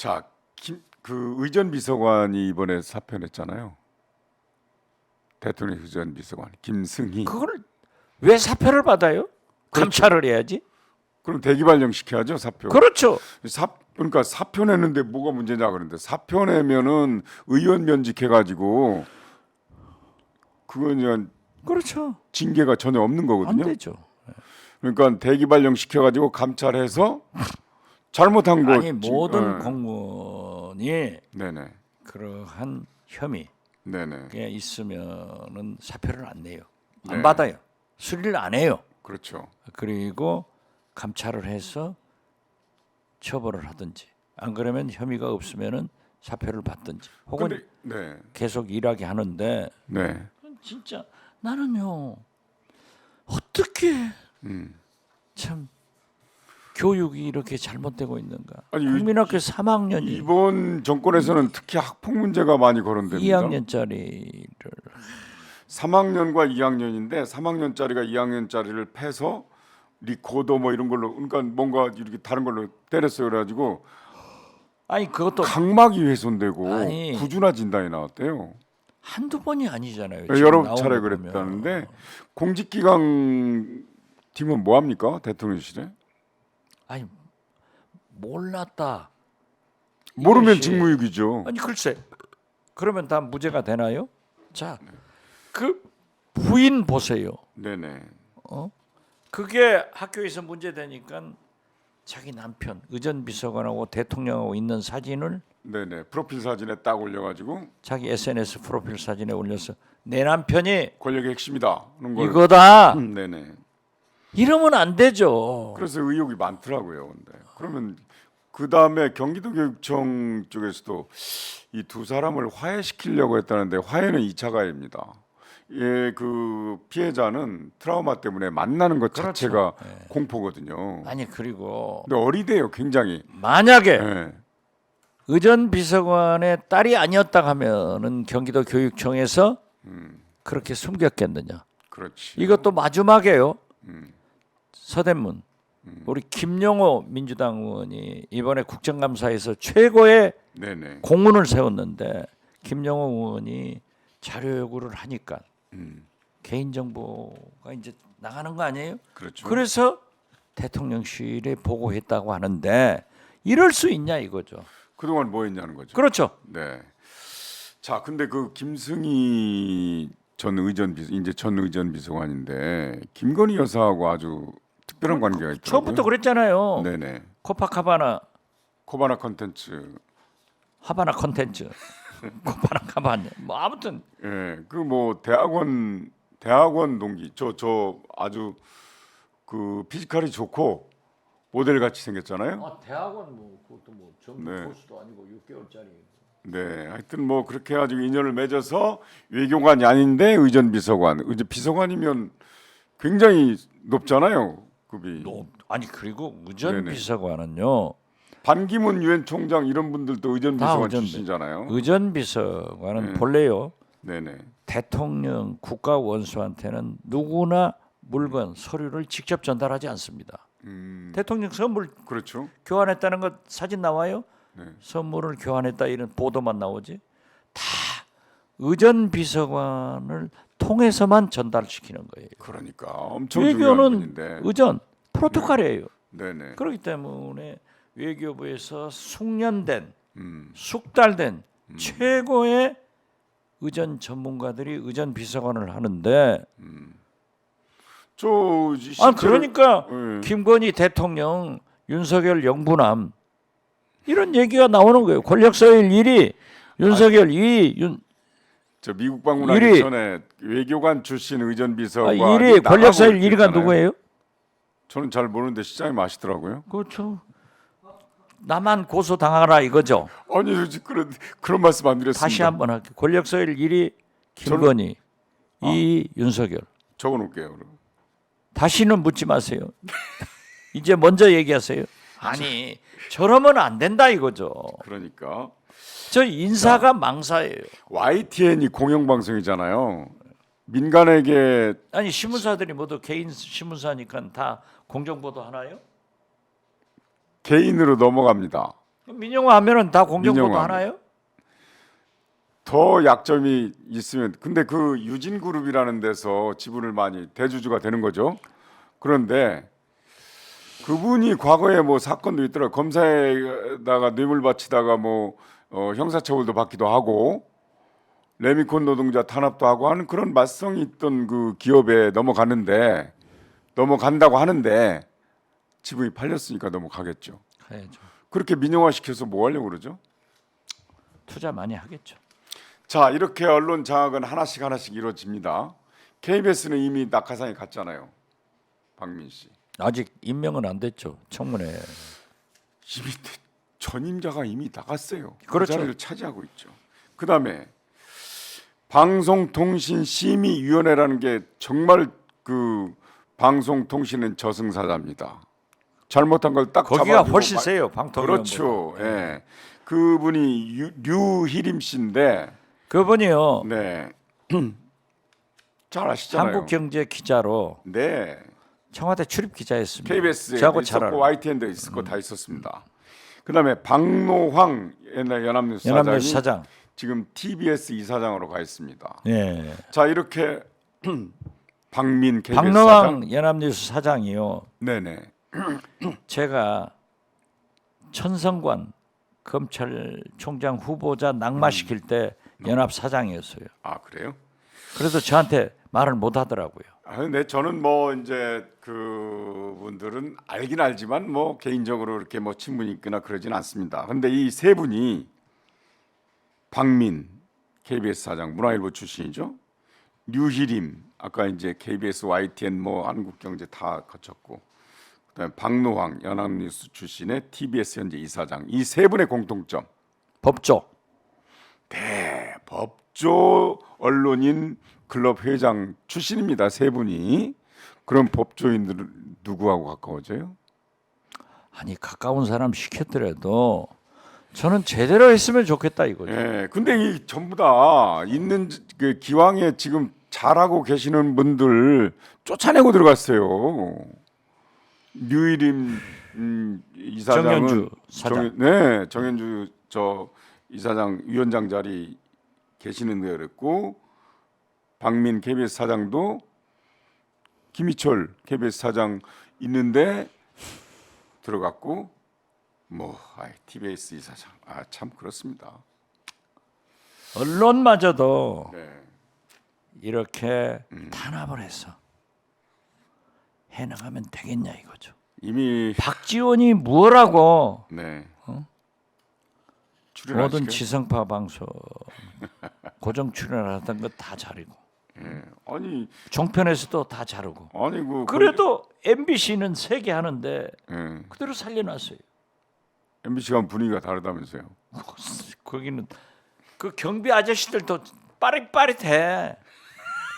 자, 그 의전 비서관이 이번에 사표냈잖아요. 대통령 의전 비서관 김승희. 그걸 왜 사표를 받아요? 그렇죠. 감찰을 해야지. 그럼 대기 발령 시켜야죠, 사표. 그렇죠. 그러니까 사표 내는데 뭐가 문제냐 그러는데 사표 내면은 의원 면직해가지고 그건 그냥 그렇죠. 징계가 전혀 없는 안 거거든요. 되죠. 그러니까 대기 발령 시켜가지고 감찰해서 잘못한 거. 아니 모든 공무원이 네네. 그러한 혐의가 네네. 있으면은 사표를 안 내요. 안 네. 받아요. 수리를 안 해요. 그렇죠. 그리고 감찰을 해서 처벌을 하든지 안 그러면 혐의가 없으면은 사표를 받든지 혹은 근데, 네. 계속 일하게 하는데 네. 진짜 나는요 어떻게 음. 참 교육이 이렇게 잘못되고 있는가? 아니, 국민학교 3학년이 이번 정권에서는 특히 학폭 문제가 많이 거론됩니다. 2학년짜리를 3학년과 2학년인데 3학년짜리가 2학년짜리를 패서 리코더 뭐 이런 걸로 그러니까 뭔가 이렇게 다른 걸로 때렸어요. 그래가지고 아니 그것도 각막이 훼손되고 아니. 구준화 진단이 나왔대요. 한두 번이 아니잖아요. 여러 지금 차례 나온 거 그랬다는데 보면. 공직기강 팀은 뭐 합니까? 대통령실에? 아니 몰랐다. 모르면 이것이- 직무유기죠. 아니 글쎄 그러면 다 무죄가 되나요? 자, 그 부인 보세요. 네네. 그게 학교에서 문제 되니까 자기 남편 의전 비서관하고 대통령하고 있는 사진을 네네. 프로필 사진에 딱 올려가지고 자기 SNS 프로필 사진에 올려서 내 남편이 권력의 핵심이다. 그런 걸. 이거다. 네네. 이러면 안 되죠. 그래서 의혹이 많더라고요. 근데 그러면 그 다음에 경기도교육청 쪽에서도 이 두 사람을 화해시키려고 했다는데 화해는 2차 가해입니다. 예, 그 피해자는 트라우마 때문에 만나는 것 그렇죠. 자체가 공포거든요. 아니 그리고 근데 어리대요, 굉장히. 만약에 예. 의전 비서관의 딸이 아니었다 하면은 경기도 교육청에서 그렇게 숨겼겠느냐? 그렇지. 이것도 마지막에요. 서대문 우리 김영호 민주당 의원이 이번에 국정감사에서 최고의 네네. 공문을 세웠는데 김영호 의원이 자료 요구를 하니까 개인 정보가 이제 나가는 거 아니에요? 그렇죠. 그래서 대통령실에 보고했다고 하는데 이럴 수 있냐 이거죠. 그동안 뭐 했냐는 거죠. 그렇죠. 네. 자, 근데 그 김승희 전 의전 비서관인데 김건희 여사하고 아주 특별한 관계가 있더라고요. 처음부터 그랬잖아요. 네네. 코파카바나 코바나 컨텐츠. 하바나 컨텐츠, 코파나 카바나 뭐 아무튼 예, 그 뭐 대학원 동기 저 아주 그 피지컬이 좋고 모델 같이 생겼잖아요. 대학원 뭐 그것도 뭐 전문 네. 코스도 아니고 6개월짜리. 네, 하여튼 뭐 그렇게 해가지고 인연을 맺어서 외교관이 아닌데 의전 비서관. 이제 비서관이면 굉장히 높잖아요, 급이. 아니 그리고 의전 네네. 비서관은요. 반기문 유엔 총장 이런 분들도 의전 다 비서관 의전 출신이잖아요. 의전 비서관은 네. 본래요. 네네. 대통령 국가 원수한테는 누구나 물건 서류를 직접 전달하지 않습니다. 대통령 선물 그렇죠. 교환했다는 것 사진 나와요? 네. 선물을 교환했다 이런 보도만 나오지. 다 의전 비서관을 통해서만 전달시키는 거예요. 그러니까 엄청 중요한 외교는 분인데. 의전 프로토콜이에요. 네네. 그렇기 때문에 외교부에서 숙련된 음. 숙달된 최고의 의전 전문가들이 의전 비서관을 하는데 그러니까 예. 김건희 대통령 윤석열 영부남 이런 얘기가 나오는 거예요. 권력서열 1위 윤석열 2위 저 미국 방문하기 일위. 전에 외교관 출신 의전 비서관 1위 권력서열 1위가 누구예요? 저는 잘 모르는데 시장님 아시더라고요. 그렇죠. 나만 고소 당하라 이거죠. 아니 그런 말씀 안 드렸습니다. 다시 한번 할게요. 권력서열 1위 김건희, 2위 윤석열. 적어놓을게요. 그럼. 다시는 묻지 마세요. 이제 먼저 얘기하세요. 아니 저러면 안 된다 이거죠. 그러니까 저 인사가 망사예요. YTN이 공영방송이잖아요. 민간에게 아니 신문사들이 모두 개인 신문사니까 다 공정보도 하나요? 개인으로 넘어갑니다. 민영화 하면은 다 공정보도 민영화 하나요? 더 약점이 있으면 근데 그 유진그룹이라는 데서 지분을 많이 대주주가 되는 거죠. 그런데 그분이 과거에 뭐 사건도 있더라. 검사에다가 뇌물 바치다가 뭐 형사처벌도 받기도 하고 레미콘 노동자 탄압도 하고 하는 그런 맞성이 있던 그 기업에 넘어간다고 하는데 지분이 팔렸으니까 넘어가겠죠. 해야죠. 그렇게 민영화 시켜서 뭐 하려고 그러죠? 투자 많이 하겠죠. 자, 이렇게 언론 장악은 하나씩 이루어집니다. KBS는 이미 낙하산에 갔잖아요. 박민 씨. 아직 임명은 안 됐죠. 청문회. 이미 전임자가 이미 나갔어요. 그 그렇죠. 자리를 차지하고 있죠. 그다음에 방송통신심의위원회라는 게 정말 그 방송통신은 저승사자입니다. 잘못한 걸 딱 거기가 잡아주고 훨씬 세요. 방통위원회. 그렇죠. 예. 그분이 류희림 씨인데 그분이요. 네. 잘 아시잖아요. 한국경제 기자로 네. 청와대 출입 기자였습니다. KBS에 저하고 잘 있었고 알아요. YTN도 있었고 다 있었습니다. 그다음에 박노황 옛날 연합뉴스 연합뉴스 사장이 사장. 지금 TBS 이사장으로 가 있습니다. 예. 자, 이렇게 박민 KBS 박노왕 사장. 연합뉴스 사장이요. 네네. 제가 천성관 검찰총장 후보자 낙마시킬 때 연합 사장이었어요. 아, 그래요? 그래도 저한테 말을 못 하더라고요. 아, 근데 저는 뭐 이제 그분들은 알긴 알지만 뭐 개인적으로 이렇게 뭐 친분이 있거나 그러진 않습니다. 근데 이 세 분이 박민 KBS 사장 문화일보 출신이죠. 류희림 아까 이제 KBS YTN 뭐 한국경제 다 거쳤고 그다음에 박노황 연합뉴스 출신의 TBS 현재 이사장 이 세 분의 공통점 법조. 대법조 언론인 클럽 회장 출신입니다. 세 분이. 그럼 법조인들 누구하고 가까워져요? 아니 가까운 사람 시켰더라도 저는 제대로 했으면 좋겠다 이거죠. 예. 근데 이 전부 다 있는 그 기왕에 지금 잘하고 계시는 분들 쫓아내고 들어갔어요. 류일임 이사장은 정현주 사장. 정현주 저 이사장 위원장 자리 계시는 데 그랬고 박민 KBS 사장도 김희철 KBS 사장 있는데 들어갔고 TBS 이사장 참 그렇습니다. 언론마저도 네. 이렇게 탄압을 해서 해나가면 되겠냐 이거죠. 이미 박지원이 뭐라고 네. 모든 출연하시게? 지성파 방송 고정 출연하던 거 다 자르고 예. 아니 종편에서도 다 자르고 그 그래도 MBC는 세 개 하는데 예. 그대로 살려놨어요. MBC가 분위기가 다르다면서요. 거기는 그 경비 아저씨들도 빠릿빠릿해.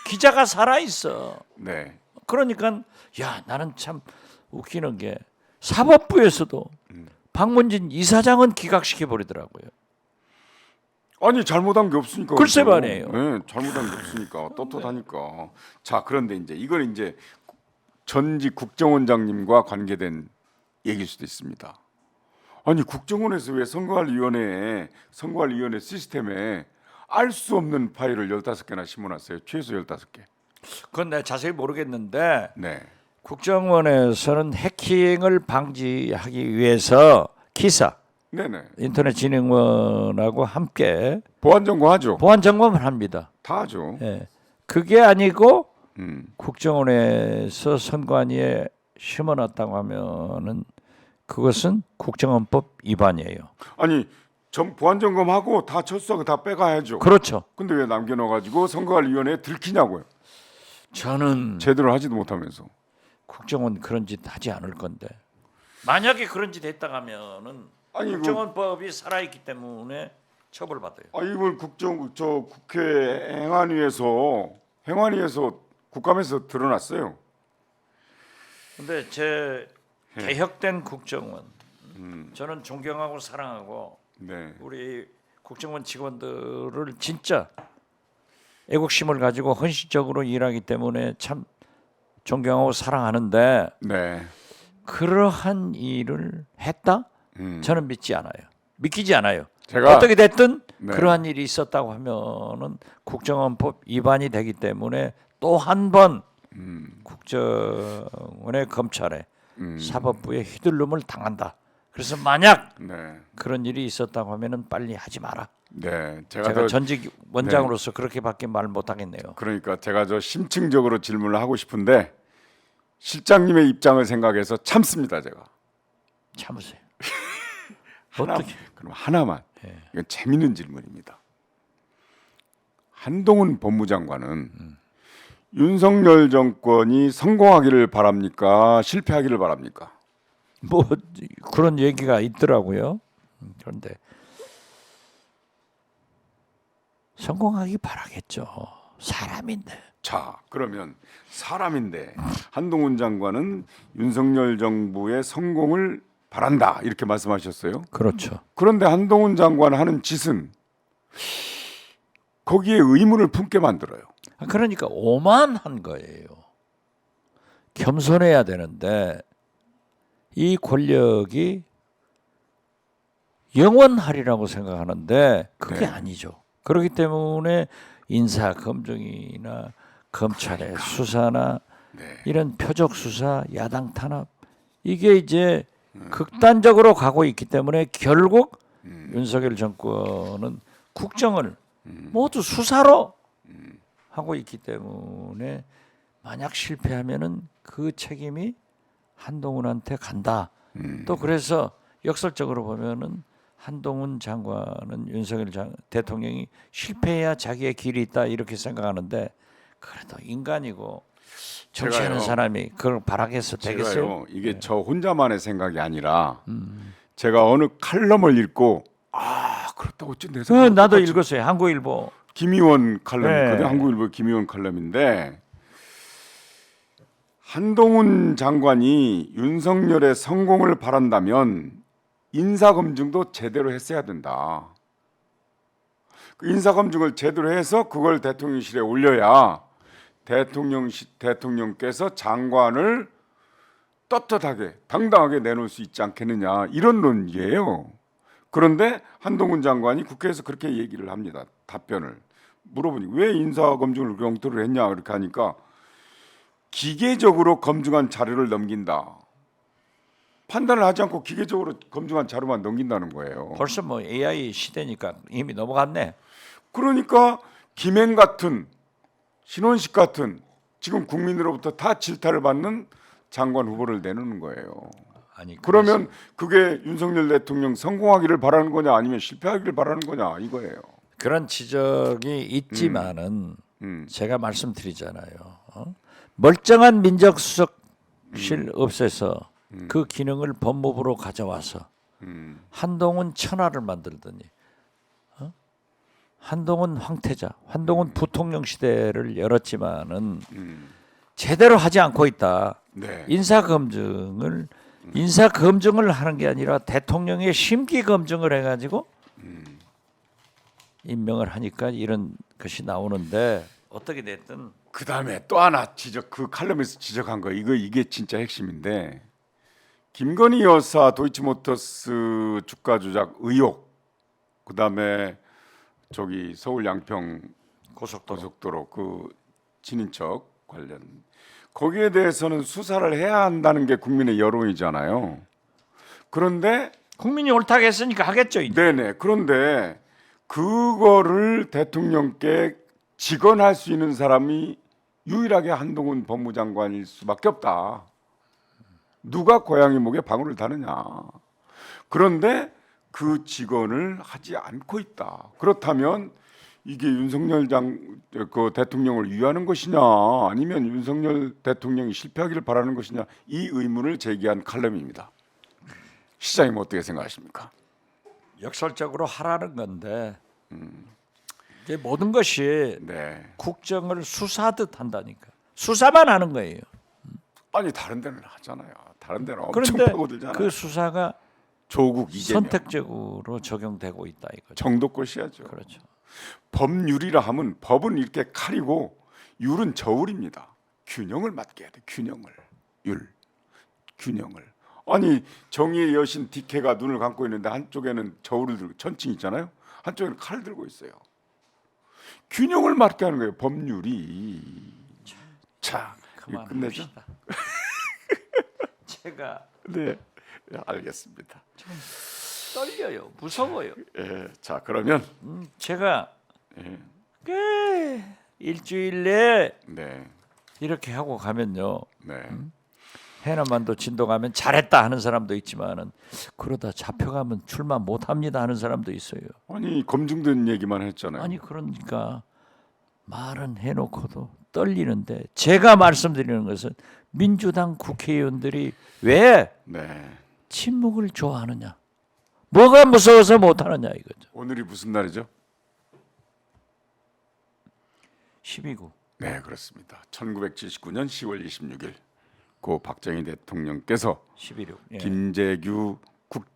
기자가 살아 있어. 네. 그러니까 야 나는 참 웃기는 게 사법부에서도 박문진 이사장은 기각시켜 버리더라고요. 아니 잘못한 게 없으니까. 글쎄 그렇죠. 말이에요. 네, 잘못한 게 없으니까 떳떳하니까. 자, 그런데 이걸 이제 전직 국정원장님과 관계된 얘기일 수도 있습니다. 아니 국정원에서 왜 선거관리위원회 시스템에 알 수 없는 파일을 15개나 심어놨어요. 최소 15개. 그건 내가 자세히 모르겠는데 네. 국정원에서는 해킹을 방지하기 위해서 기사 네네. 인터넷 진흥원하고 함께 보안 점검하죠. 보안 점검을 합니다. 다 하죠. 예. 그게 아니고 음. 국정원에서 선관위에 심어놨다고 하면은 그것은 국정원법 위반이에요. 아니 보안 점검하고 다 철수하고 다 빼가야죠. 그렇죠. 근데 왜 남겨놔가지고 선거관리위원회에 들키냐고요. 저는 제대로 하지도 못하면서. 국정원 그런 짓 하지 않을 건데 만약에 그런 짓 했다 하면은 아니, 국정원법이 살아있기 때문에 처벌받아요. 이번 국회 행안위에서 국감에서 드러났어요. 근데 제 개혁된 국정원 저는 존경하고 사랑하고 네. 우리 국정원 직원들을 진짜 애국심을 가지고 헌신적으로 일하기 때문에 참 존경하고 사랑하는데 네. 그러한 일을 했다? 저는 믿지 않아요. 믿기지 않아요. 제가 어떻게 됐든 네. 그러한 일이 있었다고 하면은 국정원법 위반이 되기 때문에 또 한 번 국정원의 검찰에 사법부의 휘둘름을 당한다. 그래서 만약 네. 그런 일이 있었다고 하면은 빨리 하지 마라. 네. 제가 더 전직 원장으로서 그렇게밖에 말 못하겠네요. 그러니까 제가 저 심층적으로 질문을 하고 싶은데 실장님의 입장을 생각해서 참습니다, 제가. 참으세요. 하나, 어떻게? 그럼 하나만. 예. 이건 재밌는 질문입니다. 한동훈 법무장관은 윤석열 정권이 성공하기를 바랍니까? 실패하기를 바랍니까? 뭐 그런 얘기가 있더라고요. 그런데 성공하기 바라겠죠. 사람인데. 자, 그러면 사람인데 한동훈 장관은 윤석열 정부의 성공을 바란다 이렇게 말씀하셨어요. 그렇죠. 그런데 한동훈 장관 하는 짓은 거기에 의문을 품게 만들어요. 그러니까 오만한 거예요. 겸손해야 되는데 이 권력이 영원하리라고 생각하는데 그게 네. 아니죠. 그렇기 때문에 인사 검증이나 검찰의 수사나 네. 이런 표적 수사, 야당 탄압 이게 이제 극단적으로 가고 있기 때문에 결국 윤석열 정권은 국정을 모두 수사로 하고 있기 때문에 만약 실패하면은 그 책임이 한동훈한테 간다. 또 그래서 역설적으로 보면은 한동훈 장관은 윤석열 대통령이 실패해야 자기의 길이 있다 이렇게 생각하는데 그래도 인간이고 정치하는 제가요. 사람이 그걸 바라겠어 되겠어요? 제가요, 이게 저 혼자만의 생각이 아니라 제가 어느 칼럼을 읽고 그렇다고 어쩐 내 생각 나도 읽었어요. 한국일보. 김희원 칼럼이거든요. 네. 한국일보 김희원 칼럼인데 한동훈 장관이 윤석열의 성공을 바란다면 인사검증도 제대로 했어야 된다. 그 인사검증을 제대로 해서 그걸 대통령실에 올려야 대통령께서 장관을 떳떳하게 당당하게 내놓을 수 있지 않겠느냐 이런 논의예요. 그런데 한동훈 장관이 국회에서 그렇게 얘기를 합니다. 답변을 물어보니 왜 인사검증을 영토를 했냐 그렇게 하니까 기계적으로 검증한 자료를 넘긴다. 판단을 하지 않고 기계적으로 검증한 자료만 넘긴다는 거예요. 벌써 뭐 AI 시대니까 이미 넘어갔네. 그러니까 김행 같은 신원식 같은 지금 국민으로부터 다 질타를 받는 장관 후보를 내놓는 거예요. 아니 그러면 그게 윤석열 대통령 성공하기를 바라는 거냐 아니면 실패하기를 바라는 거냐 이거예요. 그런 지적이 있지만은 음. 제가 말씀드리잖아요. 멀쩡한 민정수석실 없애서 그 기능을 법무부로 가져와서 한동훈 천하를 만들더니 한동훈 황태자, 한동훈 부통령 시대를 열었지만은 제대로 하지 않고 있다. 네. 인사 검증을 하는 게 아니라 대통령의 심기 검증을 해가지고 임명을 하니까 이런 것이 나오는데 어떻게 됐든 그 다음에 또 하나 그 칼럼에서 지적한 거 이게 진짜 핵심인데 김건희 여사 도이치모터스 주가 조작 의혹 그 다음에 저기 서울 양평 고속도로 그 친인척 관련 거기에 대해서는 수사를 해야 한다는 게 국민의 여론이잖아요. 그런데 국민이 옳다고 했으니까 하겠죠. 이제. 네네 그런데 그거를 대통령께 직언할 수 있는 사람이 유일하게 한동훈 법무장관일 수밖에 없다. 누가 고양이 목에 방울을 다느냐. 그런데 그 직언을 하지 않고 있다. 그렇다면 이게 윤석열 그 대통령을 위하는 것이냐 아니면 윤석열 대통령이 실패하기를 바라는 것이냐 이 의문을 제기한 칼럼입니다. 시장님 어떻게 생각하십니까? 역설적으로 하라는 건데 이제 모든 것이 네. 국정을 수사하듯 한다니까. 수사만 하는 거예요. 아니 다른 데는 하잖아요. 다른 데는 엄청 그런데 파고들잖아요. 그 수사가 조국 이재명 선택적으로 적용되고 있다 이거죠. 정도껏이야죠. 그렇죠. 법률이라 하면 법은 이렇게 칼이고 율은 저울입니다. 균형을 맞게 해야 돼. 균형을 균형을 아니 정의의 여신 디케가 눈을 감고 있는데 한쪽에는 저울을 들고 천칭 있잖아요. 한쪽에는 칼을 들고 있어요. 균형을 맞게 하는 거예요. 법률이. 자, 이거 끝내죠. 그만합시다. 제가 네, 알겠습니다. 좀 떨려요. 무서워요. 예, 자 그러면 제가 예, 일주일 내에 네, 이렇게 하고 가면요. 네, 해남만도 진도 가면 잘했다 하는 사람도 있지만은 그러다 잡혀가면 출마 못합니다 하는 사람도 있어요. 아니 검증된 얘기만 했잖아요. 아니 그러니까 말은 해놓고도 떨리는데 제가 말씀드리는 것은 민주당 국회의원들이 왜 네, 침묵을 좋아하느냐, 뭐가 무서워서 못하느냐 이거죠. 오늘이 무슨 날이죠? 12구. 네, 그렇습니다. 1979년 10월 26일 고 박정희 대통령께서 11구. 예. 김재규 국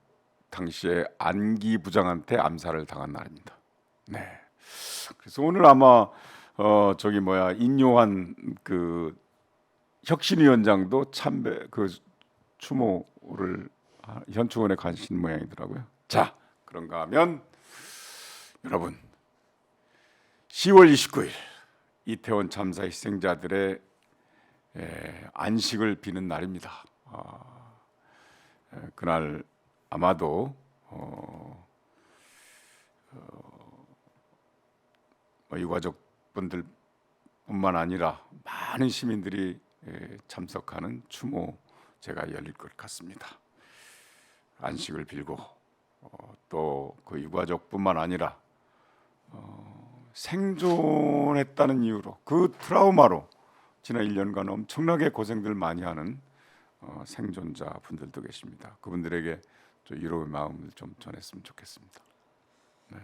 당시에 안기 부장한테 암살을 당한 날입니다. 네. 그래서 오늘 아마 저기 뭐야 인요한 그 혁신위원장도 참배 그 추모를 현충원에 가신 모양이더라고요. 자, 그런가 하면 여러분 10월 29일 이태원 참사 희생자들의 안식을 비는 날입니다. 그날 아마도 유가족분들뿐만 아니라 많은 시민들이 참석하는 추모제가 열릴 것 같습니다. 안식을 빌고 또 그 유가족뿐만 아니라 생존했다는 이유로 그 트라우마로 지난 1년간 엄청나게 고생들 많이 하는 생존자 분들도 계십니다. 그분들에게 좀 위로의 마음을 좀 전했으면 좋겠습니다.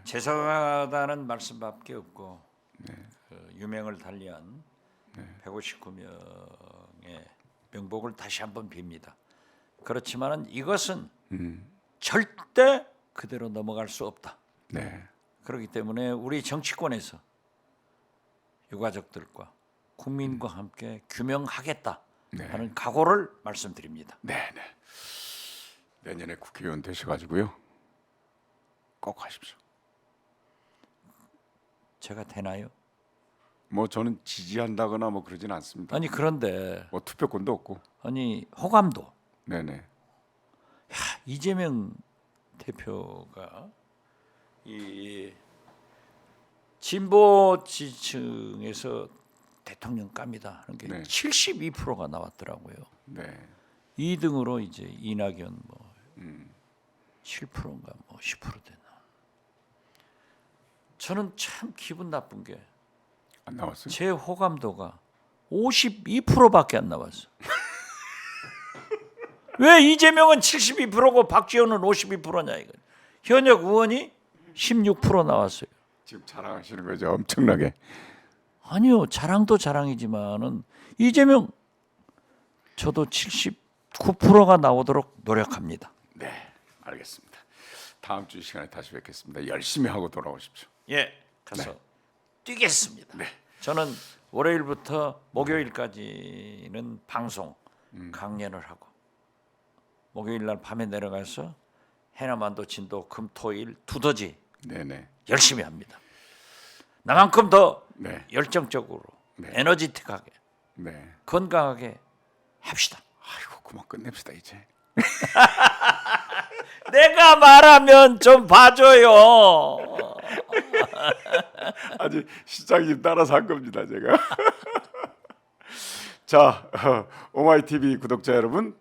죄송하다는 말씀밖에 없고 그 유명을 달리한 159명의 명복을 다시 한번 빕니다. 그렇지만은 이것은 절대 그대로 넘어갈 수 없다. 네, 그렇기 때문에 우리 정치권에서 유가족들과 국민과 함께 규명하겠다 하는 각오를 말씀드립니다. 네, 네. 내년에 국회의원 되셔가지고요, 꼭 하십시오. 제가 되나요? 뭐 저는 지지한다거나 뭐 그러진 않습니다. 아니 그런데 뭐 투표권도 없고. 아니 호감도 네네. 이재명 대표가 이 진보 지층에서 대통령 깝니다 하는 게 네. 72%가 나왔더라고요. 네. 2등으로 이제 이낙연 뭐 7%인가 뭐 10% 되나. 저는 참 기분 나쁜 게 안 나왔어요? 제 호감도가 52%밖에 안 나왔어. 왜 이재명은 72%고 박지원은 52%냐 이거. 현역 의원이 16% 나왔어요. 지금 자랑하시는 거죠, 엄청나게. 아니요, 자랑도 자랑이지만은 이재명 저도 79%가 나오도록 노력합니다. 네, 알겠습니다. 다음 주 시간에 다시 뵙겠습니다. 열심히 하고 돌아오십시오. 예, 가서 뛰겠습니다. 저는 월요일부터 목요일까지는 방송 강연을 하고 목요일 날 밤에 내려가서 해남안도 진도 금토일 두더지 네네. 열심히 합니다. 나만큼 더 네. 열정적으로 네. 에너지틱하게 네. 건강하게 합시다. 아이고 그만 끝냅시다 이제. 내가 말하면 좀 봐줘요. 아직 시장님 따라서 한 겁니다 제가. 자, 오마이TV 구독자 여러분,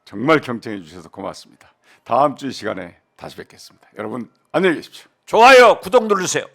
정말 경청해 주셔서 고맙습니다. 다음 주 이 시간에 다시 뵙겠습니다. 여러분 안녕히 계십시오. 좋아요, 구독 누르세요.